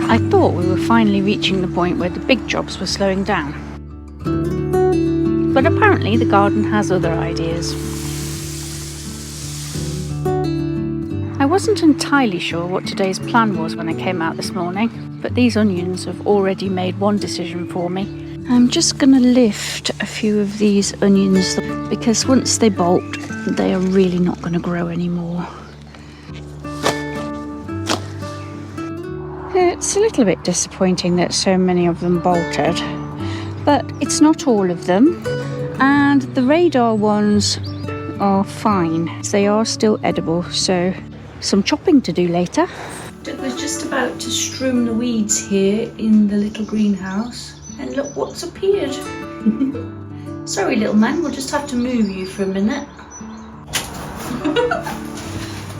I thought we were finally reaching the point where the big jobs were slowing down. But apparently the garden has other ideas. I wasn't entirely sure what today's plan was when I came out this morning, but these onions have already made one decision for me. I'm just going to lift a few of these onions because once they bolt, they are really not going to grow anymore. It's a little bit disappointing that so many of them bolted, but it's not all of them, and the radar ones are fine. They are still edible, so some chopping to do later. I was just about to strewn the weeds here in the little greenhouse, and look what's appeared. Sorry little man, we'll just have to move you for a minute.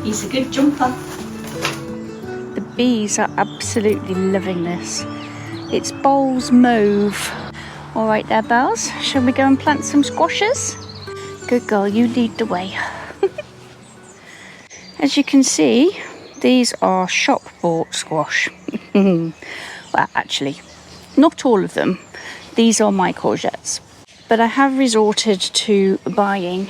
He's a good jumper. The bees are absolutely loving this. It's Bowls Mauve. All right there, Bells. Shall we go and plant some squashes? Good girl, you lead the way. As you can see, these are shop bought squash. Well, actually, not all of them. These are my courgettes. But I have resorted to buying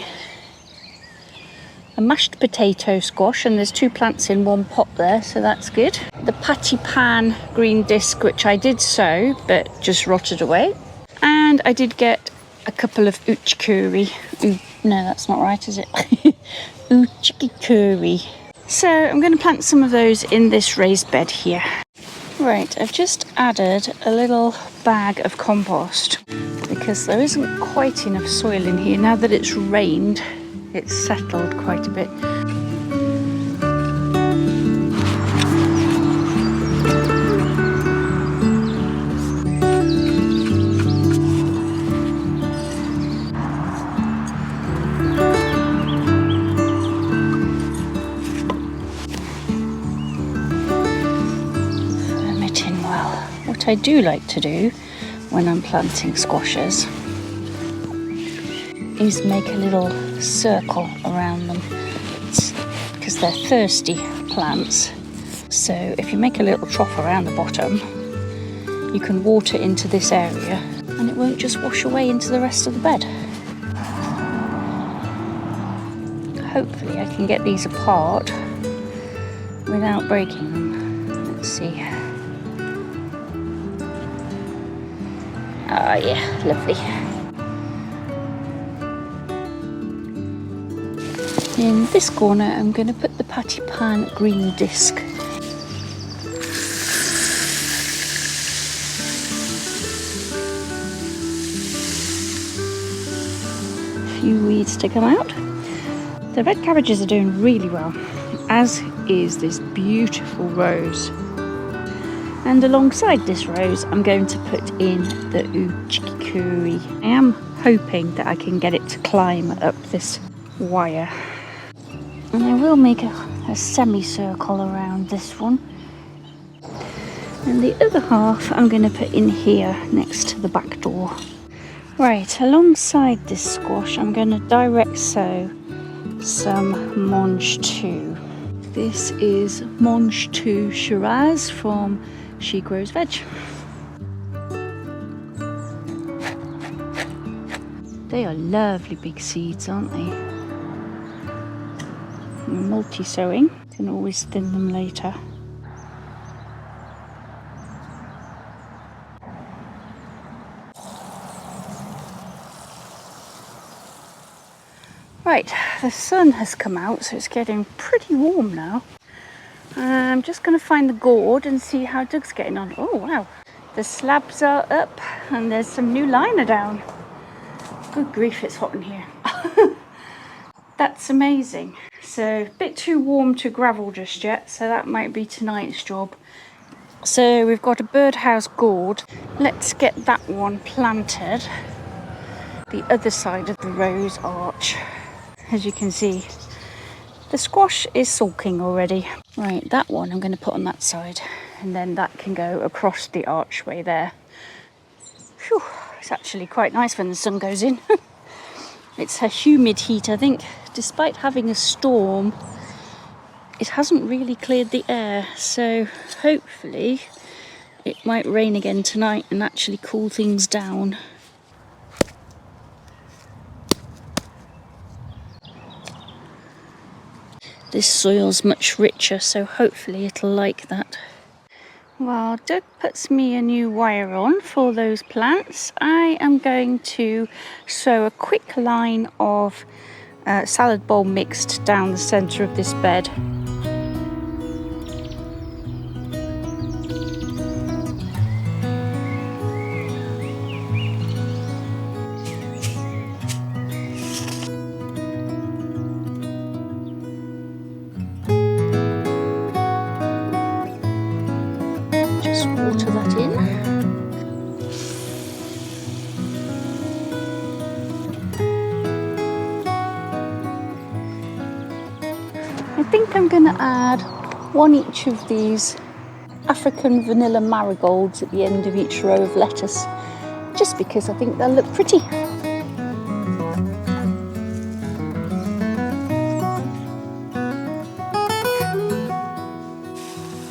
a mashed potato squash, and there's 2 plants in one pot there, so that's good. The patty pan green disc, which I did sow but just rotted away. And I did get a couple of uchikuri. No, that's not right, is it? Uchikuri. So I'm going to plant some of those in this raised bed here. Right, I've just added a little bag of compost because there isn't quite enough soil in here. Now that it's rained, it's settled quite a bit. Fermenting well. What I do like to do when I'm planting squashes is make a little circle around them because they're thirsty plants. So if you make a little trough around the bottom, you can water into this area and it won't just wash away into the rest of the bed. Hopefully I can get these apart without breaking them. Let's see. Ah, yeah, lovely. In this corner, I'm going to put the patty pan green disc. A few weeds to come out. The red cabbages are doing really well, as is this beautiful rose. And alongside this rose, I'm going to put in the uchikuri. I am hoping that I can get it to climb up this wire. And I will make a semicircle around this one. And the other half I'm going to put in here next to the back door. Right, alongside this squash, I'm going to direct sow some Mangetout. This is Mangetout Shiraz from She Grows Veg. They are lovely big seeds, aren't they? Multi-sowing, can always thin them later. Right, the sun has come out, so it's getting pretty warm now. I'm just going to find the gourd and see how Doug's getting on. Oh wow, the slabs are up and there's some new liner down. Good grief, it's hot in here. That's amazing. So a bit too warm to gravel just yet, so that might be tonight's job. So we've got a birdhouse gourd. Let's get that one planted the other side of the rose arch. As you can see, the squash is sulking already. Right, that one I'm going to put on that side, and then that can go across the archway there. Phew, it's actually quite nice when the sun goes in. It's a humid heat, I think. Despite having a storm, it hasn't really cleared the air, so hopefully it might rain again tonight and actually cool things down. This soil's much richer, so hopefully it'll like that. While Doug puts me a new wire on for those plants, I am going to sow a quick line of salad bowl mixed down the centre of this bed. Just water that in. I think I'm going to add one each of these African vanilla marigolds at the end of each row of lettuce, just because I think they'll look pretty.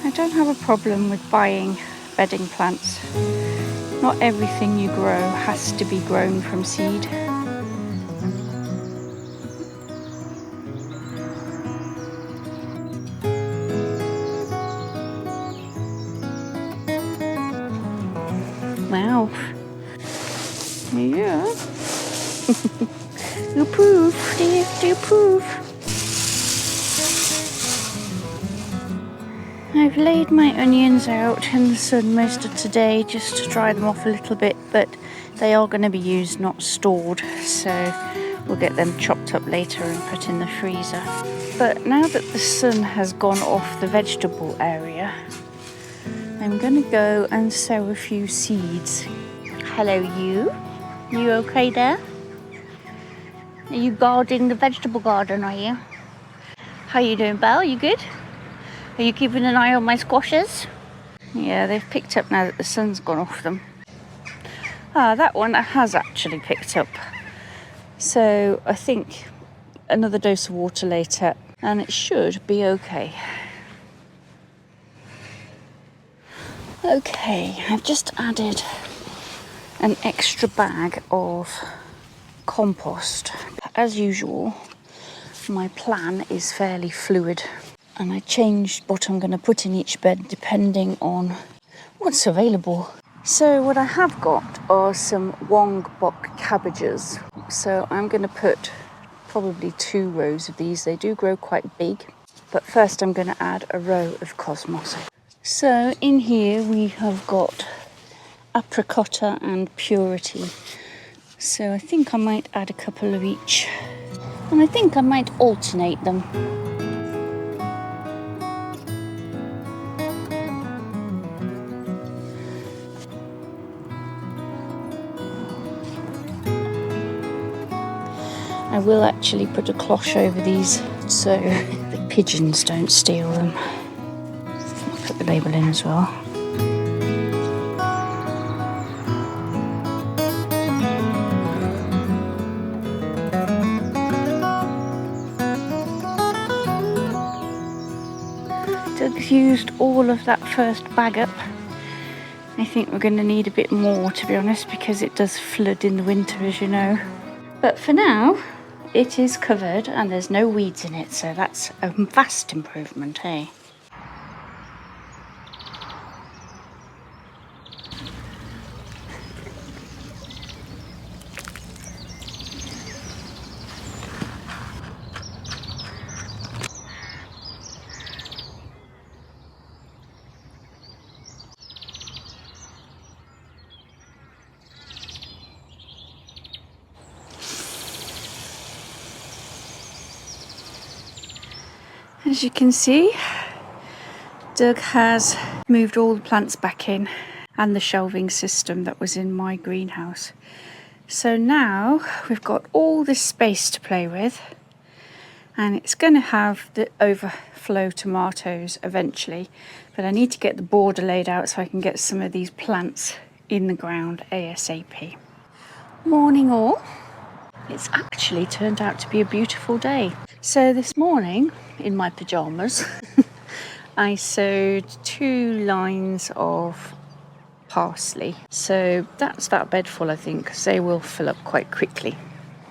I don't have a problem with buying bedding plants. Not everything you grow has to be grown from seed. Wow. Yeah. You approve, dear. Do you approve? I've laid my onions out in the sun most of today just to dry them off a little bit, but they are going to be used, not stored, so we'll get them chopped up later and put in the freezer. But now that the sun has gone off the vegetable area, I'm going to go and sow a few seeds. Hello, you. You okay there? Are you guarding the vegetable garden, are you? How you doing, Belle? You good? Are you keeping an eye on my squashes? Yeah, they've picked up now that the sun's gone off them. Ah, that one has actually picked up. So I think another dose of water later and it should be okay. Okay, I've just added an extra bag of compost. As usual, my plan is fairly fluid. And I changed what I'm going to put in each bed depending on what's available. So what I have got are some Wong bok cabbages. So I'm going to put probably 2 rows of these. They do grow quite big. But first I'm going to add a row of cosmos. So in here we have got apricotta and purity. So I think I might add a couple of each. And I think I might alternate them. I will actually put a cloche over these so the pigeons don't steal them. I'll put the label in as well. Doug's used all of that first bag up. I think we're going to need a bit more, to be honest, because it does flood in the winter, as you know. But for now, it is covered and there's no weeds in it, so that's a vast improvement, eh? As you can see, Doug has moved all the plants back in and the shelving system that was in my greenhouse. So now we've got all this space to play with, and it's going to have the overflow tomatoes eventually, but I need to get the border laid out so I can get some of these plants in the ground ASAP. Morning all. It's actually turned out to be a beautiful day. So this morning, in my pyjamas, I sewed 2 lines of parsley. So that's that bed full, I think, because they will fill up quite quickly.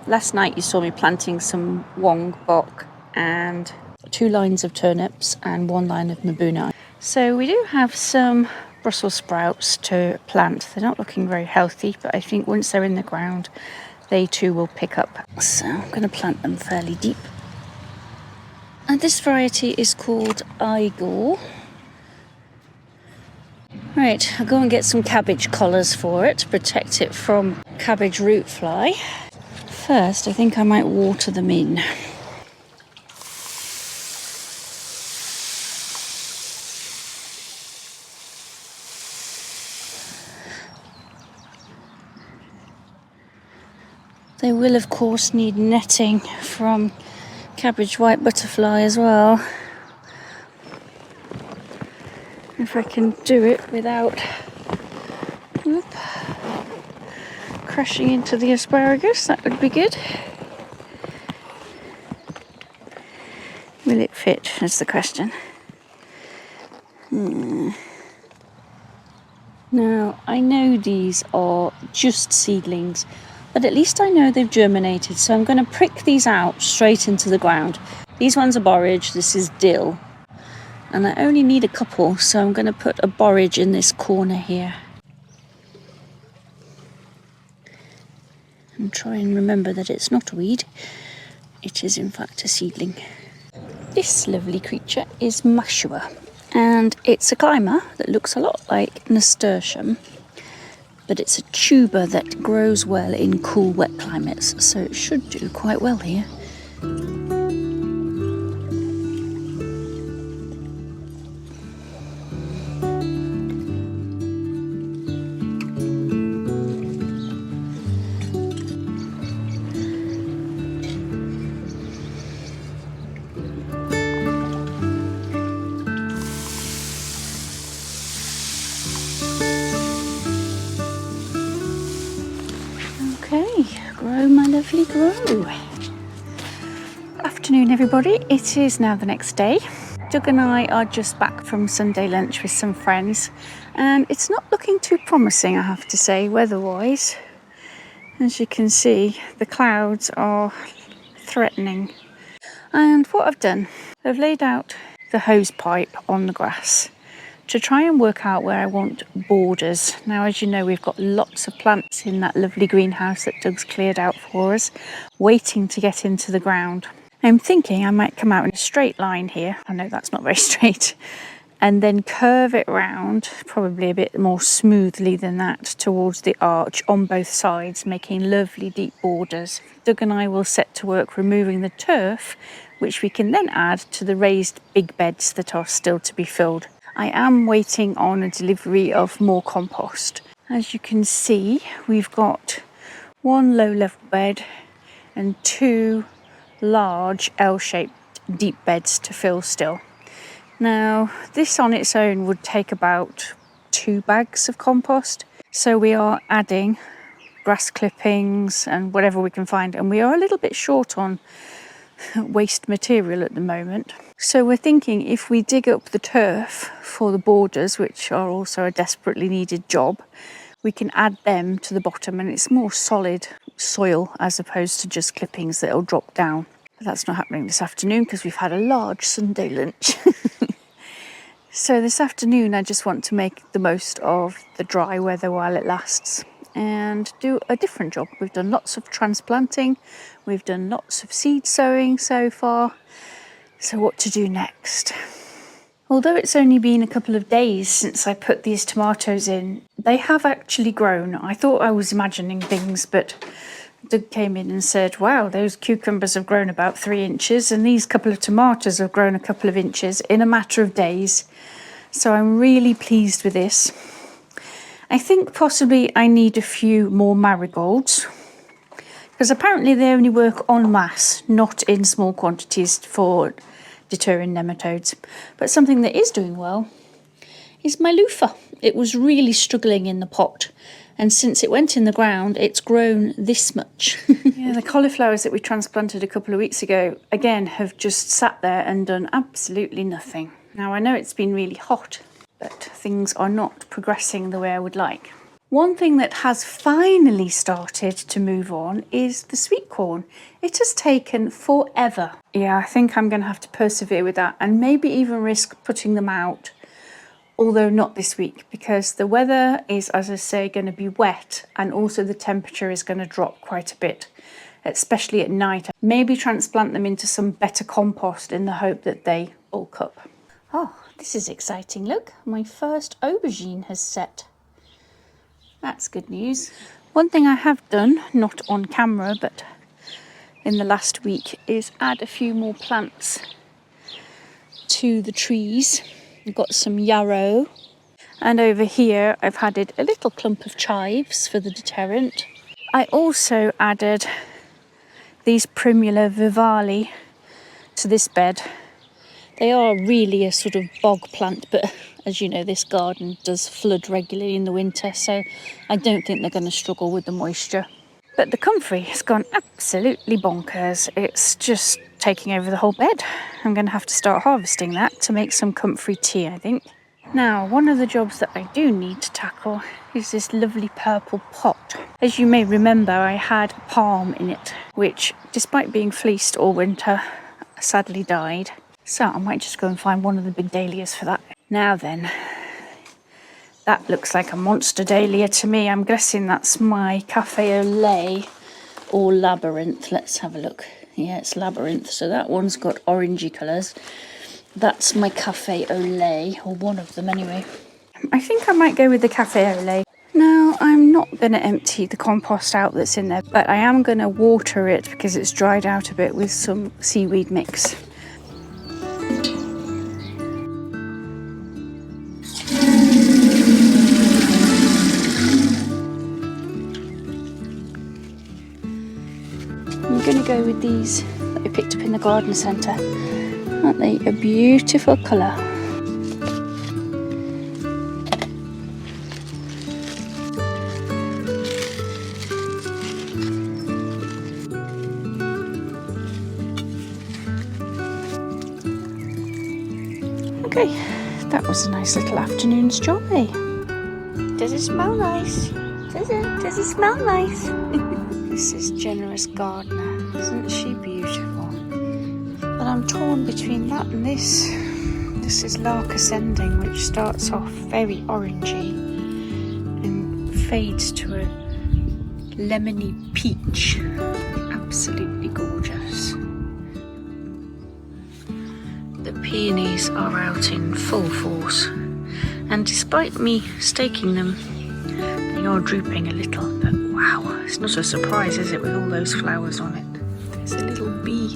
Last night you saw me planting some wong, bok, and 2 lines of turnips and 1 line of mabuna. So we do have some Brussels sprouts to plant. They're not looking very healthy, but I think once they're in the ground, they too will pick up. So I'm going to plant them fairly deep. And this variety is called Igor. Right, I'll go and get some cabbage collars for it to protect it from cabbage root fly. First, I think I might water them in. They will, of course, need netting from cabbage white butterfly as well. If I can do it without crashing into the asparagus, that would be good. Will it fit, is the question. Now, I know these are just seedlings, but at least I know they've germinated, so I'm going to prick these out straight into the ground. These ones are borage, this is dill, and I only need a couple, so I'm going to put a borage in this corner here. And try and remember that it's not a weed, it is in fact a seedling. This lovely creature is mashua, and it's a climber that looks a lot like nasturtium, but it's a tuber that grows well in cool, wet climates, so it should do quite well here. Okay, grow my lovely grow. Afternoon everybody, it is now the next day. Doug and I are just back from Sunday lunch with some friends, and it's not looking too promising, I have to say, weather-wise. As you can see, the clouds are threatening. And what I've done, I've laid out the hose pipe on the grass to try and work out where I want borders. Now, as you know, we've got lots of plants in that lovely greenhouse that Doug's cleared out for us, waiting to get into the ground. I'm thinking I might come out in a straight line here. I know that's not very straight. And then curve it round, probably a bit more smoothly than that, towards the arch on both sides, making lovely deep borders. Doug and I will set to work removing the turf, which we can then add to the raised big beds that are still to be filled. I am waiting on a delivery of more compost. As you can see, we've got 1 low-level bed and 2 large L-shaped deep beds to fill still. Now, this on its own would take about 2 bags of compost. So we are adding grass clippings and whatever we can find. And we are a little bit short on waste material at the moment. So we're thinking if we dig up the turf for the borders, which are also a desperately needed job, we can add them to the bottom, and it's more solid soil as opposed to just clippings that will drop down. But that's not happening this afternoon because we've had a large Sunday lunch. So this afternoon I just want to make the most of the dry weather while it lasts and do a different job. We've done lots of transplanting, we've done lots of seed sowing so far. So what to do next? Although it's only been a couple of days since I put these tomatoes in, they have actually grown. I thought I was imagining things, but Doug came in and said, wow, those cucumbers have grown about 3 inches and these couple of tomatoes have grown a couple of inches in a matter of days. So I'm really pleased with this. I think possibly I need a few more marigolds, because apparently they only work en masse, not in small quantities for deterring nematodes. But something that is doing well is my loofah. It was really struggling in the pot, and since it went in the ground, it's grown this much. Yeah, the cauliflowers that we transplanted a couple of weeks ago, again, have just sat there and done absolutely nothing. Now, I know it's been really hot, but things are not progressing the way I would like. One thing that has finally started to move on is the sweet corn. It has taken forever. Yeah, I think I'm going to have to persevere with that and maybe even risk putting them out, although not this week, because the weather is, as I say, going to be wet, and also the temperature is going to drop quite a bit, especially at night. Maybe transplant them into some better compost in the hope that they bulk up. Oh, this is exciting. Look, my first aubergine has set. That's good news. One thing I have done, not on camera, but in the last week, is add a few more plants to the trees. I've got some yarrow, and over here I've added a little clump of chives for the deterrent. I also added these Primula vivale to this bed. They are really a sort of bog plant, but as you know, this garden does flood regularly in the winter, so I don't think they're going to struggle with the moisture. But the comfrey has gone absolutely bonkers. It's just taking over the whole bed. I'm going to have to start harvesting that to make some comfrey tea, I think. Now, one of the jobs that I do need to tackle is this lovely purple pot. As you may remember, I had a palm in it, which, despite being fleeced all winter, sadly died. So I might just go and find one of the big dahlias for that. Now then, that looks like a monster dahlia to me. I'm guessing that's my cafe au lait or labyrinth. Let's have a look. Yeah, it's labyrinth. So that one's got orangey colours. That's my cafe au lait, or one of them anyway. I think I might go with the cafe au lait. Now, I'm not going to empty the compost out that's in there, but I am going to water it because it's dried out a bit with some seaweed mix. I'm going to go with these that I picked up in the garden centre. Aren't they a beautiful colour? Okay, that was a nice little afternoon's job, eh? Does it smell nice? Does it? Does it smell nice? This is Generous Gardener. Isn't she beautiful? But I'm torn between that and this. This is Lark Ascending, which starts off very orangey and fades to a lemony peach. Absolutely gorgeous. The peonies are out in full force, and despite me staking them, they are drooping a little, but wow, it's not a surprise, is it, with all those flowers on it? There's a little bee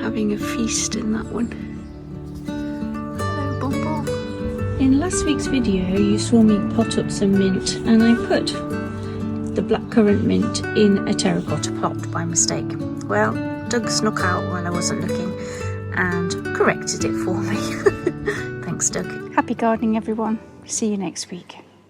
having a feast in that one. Hello, Bumble. In last week's video, you saw me pot up some mint, and I put the blackcurrant mint in a terracotta pot by mistake. Well, Doug snuck out while I wasn't looking and corrected it for me. Thanks, Doug. Happy gardening, everyone. See you next week.